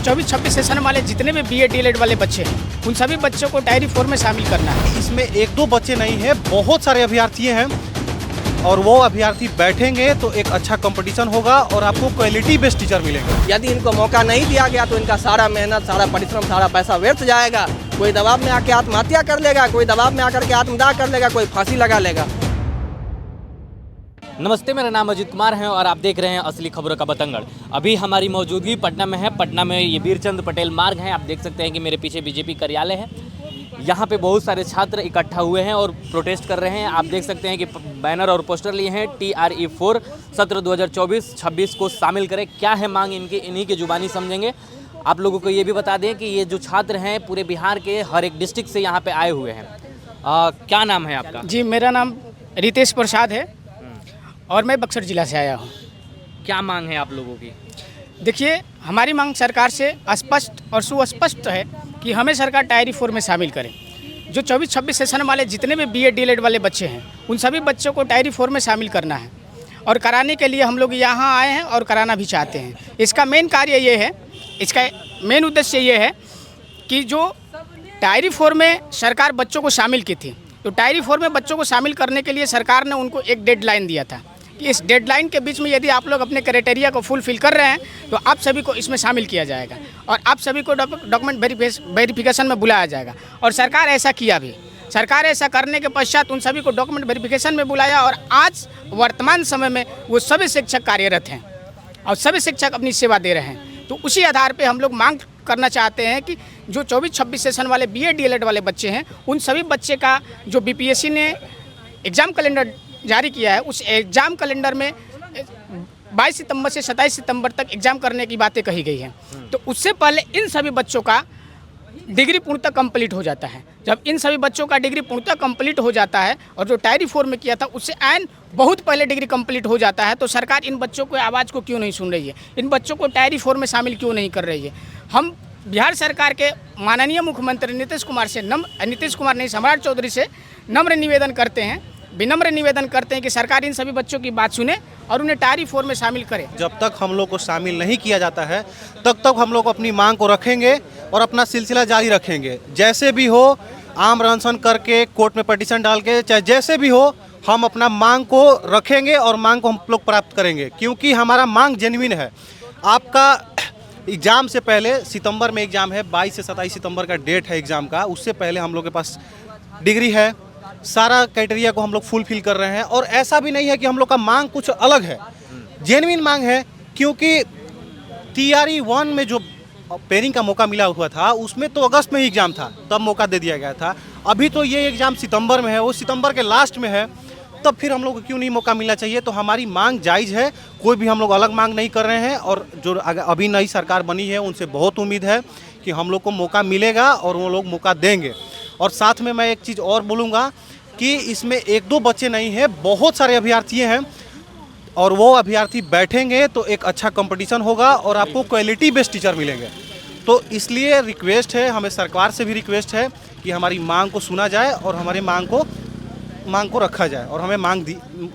24-26 session वाले जितने भी BA DLED वाले बच्चे हैं उन सभी बच्चों को टायर 4 में शामिल करना है। इसमें एक दो बच्चे नहीं हैं, बहुत सारे अभ्यर्थी हैं और वो अभ्यर्थी बैठेंगे तो एक अच्छा कंपटीशन होगा और आपको क्वालिटी बेस्ड टीचर मिलेगा। यदि इनको मौका नहीं दिया गया तो इनका सारा मेहनत, सारा परिश्रम, सारा पैसा व्यर्थ जाएगा। कोई दबाव में आके आत्महत्या कर लेगा, कोई दबाव में आकर के आत्मदाह कर लेगा, कोई फांसी लगा लेगा। नमस्ते, मेरा नाम अजीत कुमार है और आप देख रहे हैं असली खबरों का बतंगड़। अभी हमारी मौजूदगी पटना में है। पटना में ये वीरचंद पटेल मार्ग है। आप देख सकते हैं कि मेरे पीछे बीजेपी कार्यालय है। यहाँ पे बहुत सारे छात्र इकट्ठा हुए हैं और प्रोटेस्ट कर रहे हैं। आप देख सकते हैं कि बैनर और पोस्टर लिए हैं। TRE4 सत्र 2024-26 को शामिल करें। क्या है मांग इनकी, इन्हीं की जुबानी समझेंगे। आप लोगों को ये भी बता दें कि ये जो छात्र हैं पूरे बिहार के हर एक डिस्ट्रिक्ट से यहाँ पे आए हुए हैं। क्या नाम है आपका? जी, मेरा नाम रितेश प्रसाद है और मैं बक्सर जिला से आया हूँ। क्या मांग है आप लोगों की? देखिए, हमारी मांग सरकार से स्पष्ट और सुस्पष्ट है कि हमें सरकार टायर 4 में शामिल करे। जो 24-26 सेशन वाले जितने भी BA DLED वाले बच्चे हैं उन सभी बच्चों को टायर 4 में शामिल करना है और कराने के लिए हम लोग यहाँ आए हैं और कराना भी चाहते हैं। इसका मेन कार्य ये है, इसका मेन उद्देश्य ये है कि जो टायर 4 में सरकार बच्चों को शामिल की थी, तो टायर 4 में बच्चों को शामिल करने के लिए सरकार ने उनको एक डेडलाइन दिया था कि इस डेडलाइन के बीच में यदि आप लोग अपने क्राइटेरिया को फुलफिल कर रहे हैं तो आप सभी को इसमें शामिल किया जाएगा और आप सभी को डॉक्यूमेंट वेरिफिकेशन में बुलाया जाएगा। और सरकार ऐसा किया भी। सरकार ऐसा करने के पश्चात उन सभी को डॉक्यूमेंट वेरिफिकेशन में बुलाया और आज वर्तमान समय में वो सभी शिक्षक कार्यरत हैं और सभी शिक्षक अपनी सेवा दे रहे हैं। तो उसी आधार पर हम लोग मांग करना चाहते हैं कि जो 24-26 सेशन वाले BA DLED वाले बच्चे हैं उन सभी बच्चे का जो BPSC ने एग्ज़ाम कैलेंडर जारी किया है, उस एग्ज़ाम कैलेंडर में 22 सितंबर से 27 सितंबर तक एग्ज़ाम करने की बातें कही गई हैं। तो उससे पहले इन सभी बच्चों का डिग्री पूर्णतः कंप्लीट हो जाता है। जब इन सभी बच्चों का डिग्री पूर्णतः कंप्लीट हो जाता है और जो टायर 4 में किया था उससे एन बहुत पहले डिग्री कंप्लीट हो जाता है, तो सरकार इन बच्चों को आवाज़ को क्यों नहीं सुन रही है? इन बच्चों को टायर 4 में शामिल क्यों नहीं कर रही है? हम बिहार सरकार के माननीय मुख्यमंत्री नीतीश कुमार नहीं, सम्राट चौधरी से विनम्र निवेदन करते हैं कि सरकार इन सभी बच्चों की बात सुने और उन्हें टायर 4 में शामिल करे। जब तक हम लोग को शामिल नहीं किया जाता है तब तक हम लोग अपनी मांग को रखेंगे और अपना सिलसिला जारी रखेंगे। जैसे भी हो, आम अनशन करके, कोर्ट में पिटीशन डाल के, चाहे जैसे भी हो, हम अपना मांग को रखेंगे और मांग को हम लोग प्राप्त करेंगे, क्योंकि हमारा मांग जेन्युइन है। आपका एग्ज़ाम से पहले सितंबर में एग्ज़ाम है, 22 से 27 सितंबर का डेट है एग्ज़ाम का। उससे पहले हम लोग के पास डिग्री है, सारा क्राइटेरिया को हम लोग फुलफिल कर रहे हैं और ऐसा भी नहीं है कि हम लोग का मांग कुछ अलग है, जेन्युइन मांग है। क्योंकि TRE1 में जो पेयरिंग का मौका मिला हुआ था उसमें तो अगस्त में ही एग्ज़ाम था, तब मौका दे दिया गया था। अभी तो ये एग्ज़ाम सितंबर में है, वो सितंबर के लास्ट में है, तब फिर हम लोग को क्यों नहीं मौका मिलना चाहिए? तो हमारी मांग जायज़ है, कोई भी हम लोग अलग मांग नहीं कर रहे हैं और जो अभी नई सरकार बनी है उनसे बहुत उम्मीद है कि हम लोग को मौका मिलेगा और वो लोग मौका देंगे। और साथ में मैं एक चीज़ और बोलूँगा कि इसमें एक दो बच्चे नहीं हैं, बहुत सारे अभ्यर्थी हैं और वो अभ्यर्थी बैठेंगे तो एक अच्छा कंपटीशन होगा और आपको क्वालिटी बेस्ड टीचर मिलेंगे। तो इसलिए रिक्वेस्ट है, हमें सरकार से भी रिक्वेस्ट है कि हमारी मांग को सुना जाए और हमारे मांग को रखा जाए और हमें मांग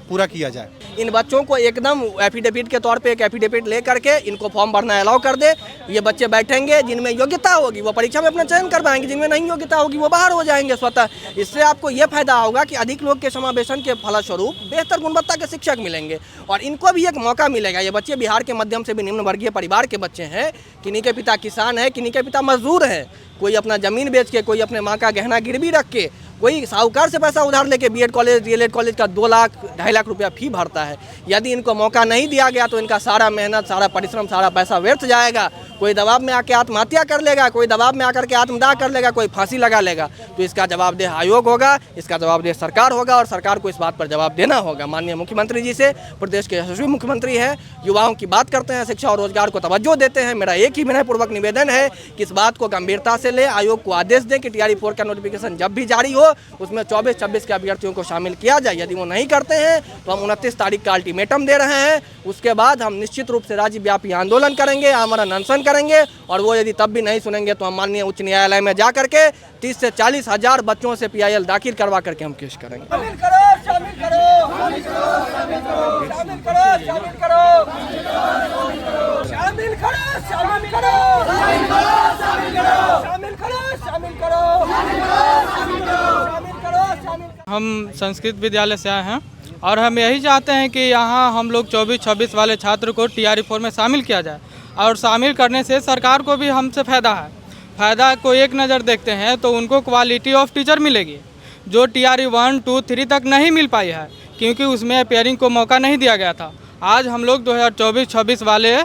पूरा किया जाए। इन बच्चों को एकदम एफिडेविट के तौर पे एक एफिडेविट ले करके इनको फॉर्म भरना अलाउ कर दे। ये बच्चे बैठेंगे, जिनमें योग्यता होगी वो परीक्षा में अपना चयन कर पाएंगे, जिनमें नहीं योग्यता होगी वो बाहर हो जाएंगे स्वतः। इससे आपको ये फायदा होगा कि अधिक लोग के समावेशन के फलस्वरूप बेहतर गुणवत्ता के शिक्षक मिलेंगे और इनको भी एक मौका मिलेगा। ये बच्चे बिहार के माध्यम से भी निम्न वर्गीय परिवार के बच्चे हैं, किन्हीं के पिता किसान है, किन्हीं के पिता मजदूर हैं, कोई अपना ज़मीन बेच के, कोई अपने माँ का गहना गिरवी रख के, कोई साहूकार से पैसा उधार लेके BED कॉलेज DLED कॉलेज का 2 लाख 2.5 लाख रुपया फी भरता है। यदि इनको मौका नहीं दिया गया तो इनका सारा मेहनत, सारा परिश्रम, सारा पैसा व्यर्थ जाएगा। कोई दबाव में आके आत्महत्या कर लेगा, कोई दबाव में आकर के आत्मदाह कर लेगा, कोई फांसी लगा लेगा। तो इसका जवाबदेह आयोग होगा, इसका जवाबदेह सरकार होगा और सरकार को इस बात पर जवाब देना होगा। माननीय मुख्यमंत्री जी से, प्रदेश के यशस्वी मुख्यमंत्री हैं, युवाओं की बात करते हैं, शिक्षा और रोजगार को तवज्जो देते हैं। मेरा एक ही विनयपूर्वक निवेदन है कि इस बात को गंभीरता से ले, आयोग को आदेश दें कि TRE 4 का नोटिफिकेशन जब भी जारी हो उसमें 24-26 के अभ्यर्थियों को शामिल किया जाए। यदि वो नहीं करते हैं तो हम 29 तारीख का अल्टीमेटम दे रहे हैं। उसके बाद हम निश्चित रूप से राज्यव्यापी आंदोलन करेंगे, आमरण अनशन करेंगे और वो यदि तब भी नहीं सुनेंगे तो हम माननीय उच्च न्यायालय में जा करके 30 से 40 हज़ार बच्चों से PIL दाखिल करवा करके हम केस करेंगे। शामिल करो, शामिल करो, शामिल करो, शामिल करो, शामिल करो, शामिल करो, शामिल करो, शामिल करो। हम संस्कृत विद्यालय से आए हैं और हम यही चाहते हैं कि यहाँ हम लोग 24-26 वाले छात्र को TRE4 में शामिल किया जाए और शामिल करने से सरकार को भी हमसे फ़ायदा है। फ़ायदा को एक नज़र देखते हैं तो उनको क्वालिटी ऑफ टीचर मिलेगी जो TRE 1, 2, 3 तक नहीं मिल पाई है क्योंकि उसमें अपेयरिंग को मौका नहीं दिया गया था। आज हम लोग 2024-26 वाले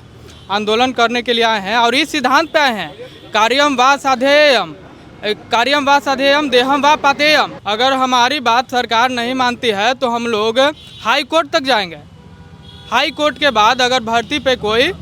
आंदोलन करने के लिए आए हैं और इस सिद्धांत पे आए हैं कार्यम वा साधेयम देहम वा पातेयम। अगर हमारी बात सरकार नहीं मानती है तो हम लोग हाई कोर्ट तक जाएंगे। हाई कोर्ट के बाद अगर भर्ती पे कोई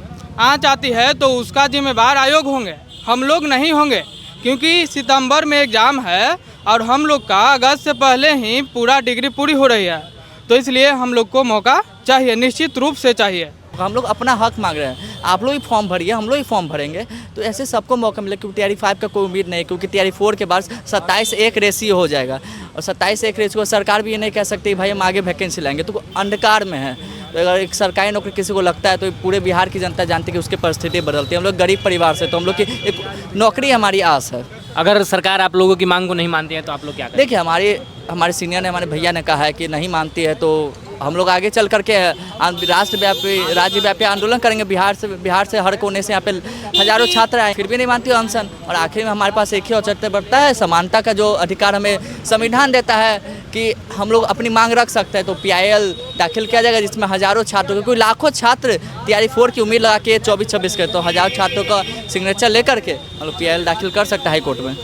आँच आती है तो उसका जिम्मेवार आयोग होंगे, हम लोग नहीं होंगे क्योंकि सितंबर में एग्ज़ाम है और हम लोग का अगस्त से पहले ही पूरा डिग्री पूरी हो रही है। तो इसलिए हम लोग को मौका चाहिए, निश्चित रूप से चाहिए। हम लोग अपना हक मांग रहे हैं, आप लोग ही फॉर्म भरिए, हम लोग ही फॉर्म भरेंगे तो ऐसे सबको मौका मिले क्योंकि TRE 5 का कोई उम्मीद नहीं क्योंकि TRE 4 के बाद 27-1 रेशियो हो जाएगा और 27-1 रेशियो सरकार भी ये नहीं कह सकती भाई हम आगे वैकेंसी लाएंगे तो अंधकार में है। तो अगर एक सरकारी नौकरी किसी को लगता है तो पूरे बिहार की जनता जानती है कि उसकी परिस्थिति बदलती है। हम लोग गरीब परिवार से तो हम लोग की एक नौकरी हमारी आस है। अगर सरकार आप लोगों की मांग को नहीं मानती है तो आप लोग क्या करें? देखिए हमारे सीनियर ने, हमारे भैया ने कहा है कि नहीं मानती है तो हम लोग आगे चल करके राज्यव्यापी आंदोलन करेंगे। बिहार से हर कोने से यहाँ पे हज़ारों छात्र आए फिर भी नहीं मानती अनशन। और आखिर में हमारे पास एक ही औचित्य बढ़ता है, समानता का जो अधिकार हमें संविधान देता है कि हम लोग अपनी मांग रख सकते हैं। तो PIL दाखिल किया जाएगा जिसमें हज़ारों छात्रों क्योंकि लाखों छात्र TRE 4 की उम्मीद लगा के 24-26 के तो हज़ारों छात्रों का सिग्नेचर लेकर के हम लोग PIL दाखिल कर सकते हैं हाई कोर्ट में।